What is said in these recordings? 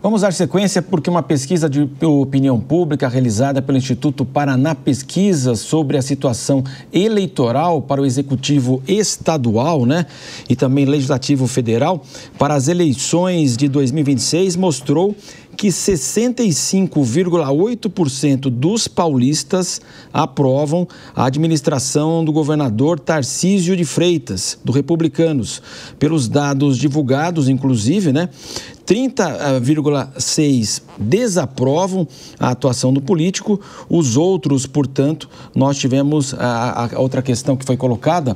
Vamos dar sequência porque uma pesquisa de opinião pública realizada pelo Instituto Paraná Pesquisas sobre a situação eleitoral para o Executivo Estadual, e também Legislativo Federal para as eleições de 2026 mostrou que 65,8% dos paulistas aprovam a administração do governador Tarcísio de Freitas, do Republicanos. Pelos dados divulgados, inclusive, 30,6% desaprovam a atuação do político. Os outros, portanto, nós tivemos a outra questão que foi colocada.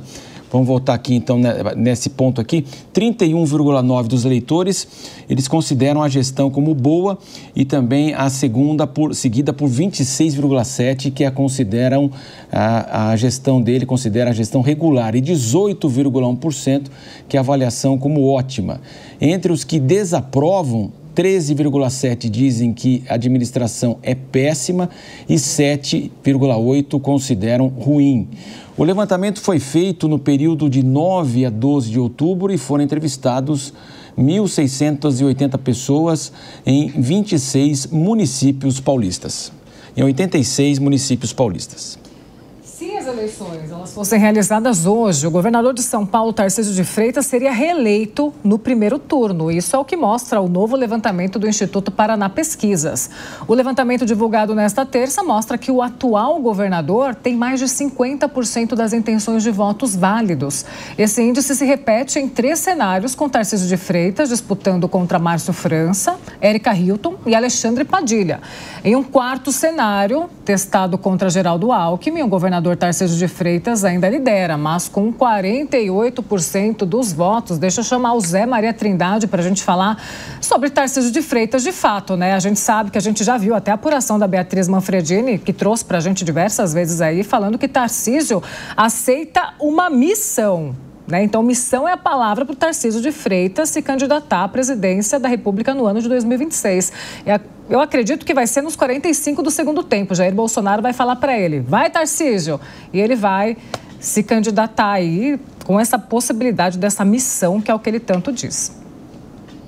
Vamos voltar aqui, então, nesse ponto aqui. 31,9% dos eleitores, eles consideram a gestão como boa e também a seguida por 26,7%, que consideram a gestão dele, considera a gestão regular, e 18,1% que a avaliação como ótima. Entre os que desaprovam, 13,7% dizem que a administração é péssima e 7,8% consideram ruim. O levantamento foi feito no período de 9 a 12 de outubro e foram entrevistados 1.680 pessoas em 26 municípios paulistas. Em 86 municípios paulistas. Se as eleições fossem realizadas hoje, o governador de São Paulo, Tarcísio de Freitas, seria reeleito no primeiro turno. Isso é o que mostra o novo levantamento do Instituto Paraná Pesquisas. O levantamento divulgado nesta terça mostra que o atual governador tem mais de 50% das intenções de votos válidos. Esse índice se repete em 3 cenários, com Tarcísio de Freitas disputando contra Márcio França, Érica Hilton e Alexandre Padilha. Em um quarto cenário, testado contra Geraldo Alckmin, o governador Tarcísio de Freitas ainda lidera, mas com 48% dos votos. Deixa eu chamar o Zé Maria Trindade para a gente falar sobre Tarcísio de Freitas de fato, A gente sabe que a gente já viu até a apuração da Beatriz Manfredini, que trouxe para a gente diversas vezes aí, falando que Tarcísio aceita uma missão. Então, missão é a palavra para o Tarcísio de Freitas se candidatar à presidência da República no ano de 2026. Eu acredito que vai ser nos 45 do segundo tempo. Jair Bolsonaro vai falar para ele, vai Tarcísio, e ele vai se candidatar aí com essa possibilidade dessa missão, que é o que ele tanto diz.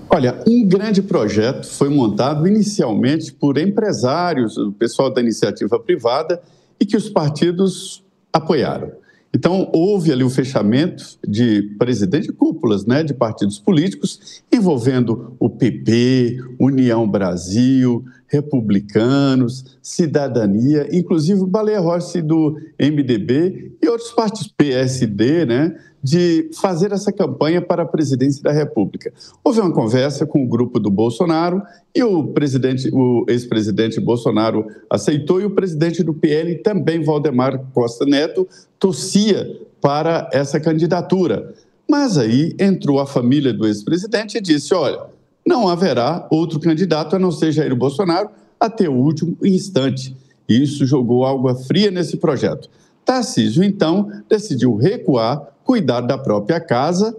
Olha, um grande projeto foi montado inicialmente por empresários, o pessoal da iniciativa privada, e que os partidos apoiaram. Então, houve ali o fechamento de presidente de cúpulas, de partidos políticos, envolvendo o PP, União Brasil, Republicanos, Cidadania, inclusive o Baleia Rossi do MDB e outros partidos, PSD, de fazer essa campanha para a presidência da República. Houve uma conversa com o grupo do Bolsonaro e o ex-presidente Bolsonaro aceitou, e o presidente do PL também, Valdemar Costa Neto, torcia para essa candidatura. Mas aí entrou a família do ex-presidente e disse, olha, não haverá outro candidato a não ser Jair Bolsonaro até o último instante. E isso jogou água fria nesse projeto. Tarcísio, então, decidiu recuar, cuidar da própria casa,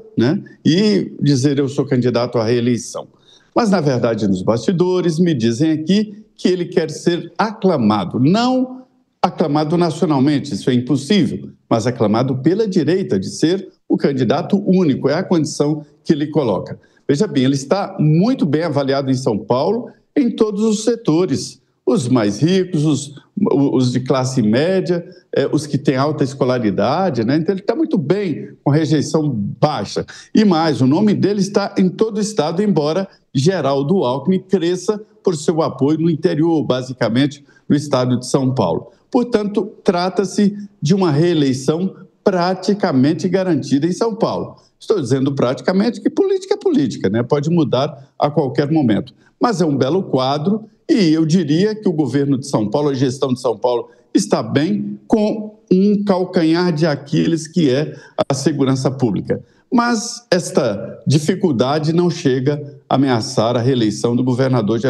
e dizer eu sou candidato à reeleição. Mas, na verdade, nos bastidores, me dizem aqui que ele quer ser aclamado. Não aclamado nacionalmente, isso é impossível, mas aclamado pela direita, de ser o candidato único, é a condição que ele coloca. Veja bem, ele está muito bem avaliado em São Paulo, em todos os setores. Os mais ricos, os de classe média, os que têm alta escolaridade, Então ele está muito bem, com rejeição baixa. E mais, o nome dele está em todo o estado, embora Geraldo Alckmin cresça por seu apoio no interior, basicamente no estado de São Paulo. Portanto, trata-se de uma reeleição praticamente garantida em São Paulo. Estou dizendo praticamente que política é política, Pode mudar a qualquer momento. Mas é um belo quadro e eu diria que o governo de São Paulo, a gestão de São Paulo, está bem com um calcanhar de Aquiles, que é a segurança pública. Mas esta dificuldade não chega a ameaçar a reeleição do governador,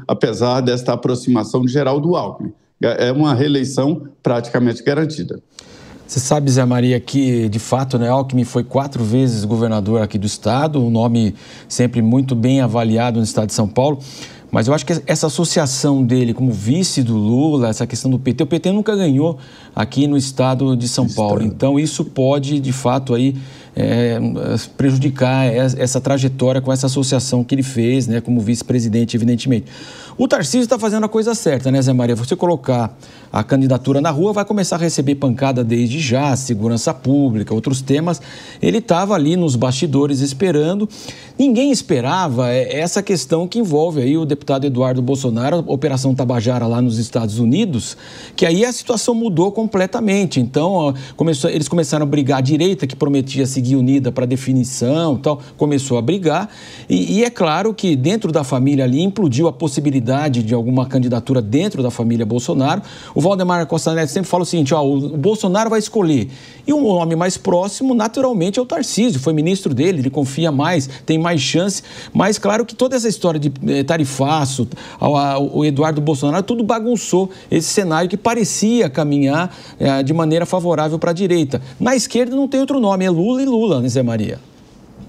apesar desta aproximação de Geraldo Alckmin. É uma reeleição praticamente garantida. Você sabe, Zé Maria, que de fato, Alckmin foi 4 vezes governador aqui do estado, um nome sempre muito bem avaliado no estado de São Paulo. Mas eu acho que essa associação dele como vice do Lula, essa questão do PT, o PT nunca ganhou aqui no estado de São Paulo. Então, isso pode, de fato, aí prejudicar essa trajetória com essa associação que ele fez, né, como vice-presidente, evidentemente. O Tarcísio está fazendo a coisa certa, né, Zé Maria? Você colocar a candidatura na rua, vai começar a receber pancada desde já, segurança pública, outros temas. Ele estava ali nos bastidores esperando. Ninguém esperava essa questão que envolve aí o deputado Eduardo Bolsonaro, a Operação Tabajara lá nos Estados Unidos, que aí a situação mudou completamente. Então, eles começaram a brigar, a direita, que prometia seguir unida para definição e tal, começou a brigar. E é claro que dentro da família ali implodiu a possibilidade de alguma candidatura dentro da família Bolsonaro. O Valdemar Costa Neto sempre fala o seguinte, o Bolsonaro vai escolher. E um nome mais próximo, naturalmente, é o Tarcísio, foi ministro dele, ele confia mais, tem mais chance. Mas, claro que toda essa história de tarifaço, o Eduardo Bolsonaro, tudo bagunçou esse cenário que parecia caminhar de maneira favorável para a direita. Na esquerda não tem outro nome, é Lula e Lula, né, Zé Maria?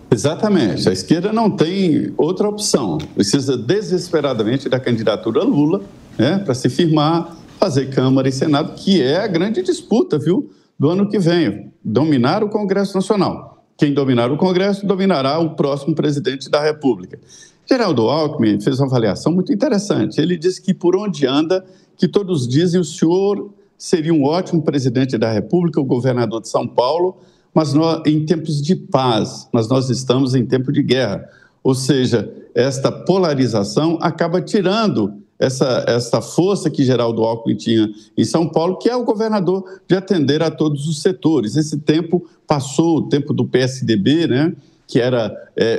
Exatamente, a esquerda não tem outra opção, precisa desesperadamente da candidatura Lula, né, para se firmar, fazer Câmara e Senado, que é a grande disputa, viu, do ano que vem, dominar o Congresso Nacional. Quem dominar o Congresso dominará o próximo presidente da República. Geraldo Alckmin fez uma avaliação muito interessante, ele disse que por onde anda, que todos dizem o senhor seria um ótimo presidente da República, o governador de São Paulo, mas em tempos de paz, mas nós estamos em tempo de guerra. Ou seja, esta polarização acaba tirando essa força que Geraldo Alckmin tinha em São Paulo, que é o governador de atender a todos os setores. Esse tempo passou, o tempo do PSDB, né, que era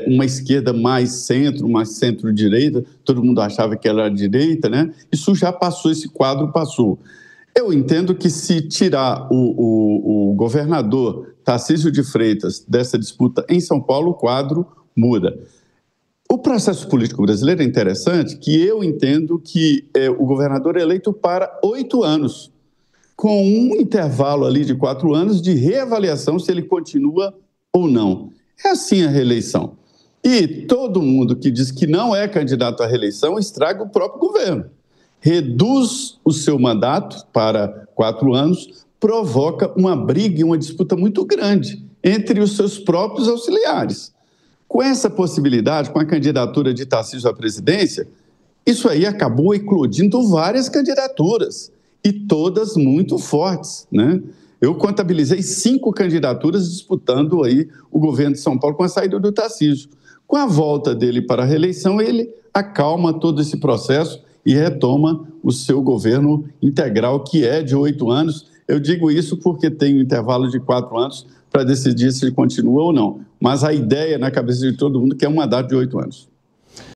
uma esquerda mais centro-direita, todo mundo achava que era direita, né? Isso já passou, esse quadro passou. Eu entendo que se tirar o governador Tarcísio de Freitas dessa disputa em São Paulo, o quadro muda. O processo político brasileiro é interessante, que eu entendo que o governador é eleito para 8 anos, com um intervalo ali de 4 anos de reavaliação se ele continua ou não. É assim a reeleição. E todo mundo que diz que não é candidato à reeleição estraga o próprio governo. Reduz o seu mandato para 4 anos, provoca uma briga e uma disputa muito grande entre os seus próprios auxiliares. Com essa possibilidade, com a candidatura de Tarcísio à presidência, isso aí acabou eclodindo várias candidaturas, e todas muito fortes, né? Eu contabilizei 5 candidaturas disputando aí o governo de São Paulo com a saída do Tarcísio. Com a volta dele para a reeleição, ele acalma todo esse processo e retoma o seu governo integral, que é de 8 anos. Eu digo isso porque tem um intervalo de 4 anos para decidir se ele continua ou não. Mas a ideia na cabeça de todo mundo é que é um mandato de 8 anos.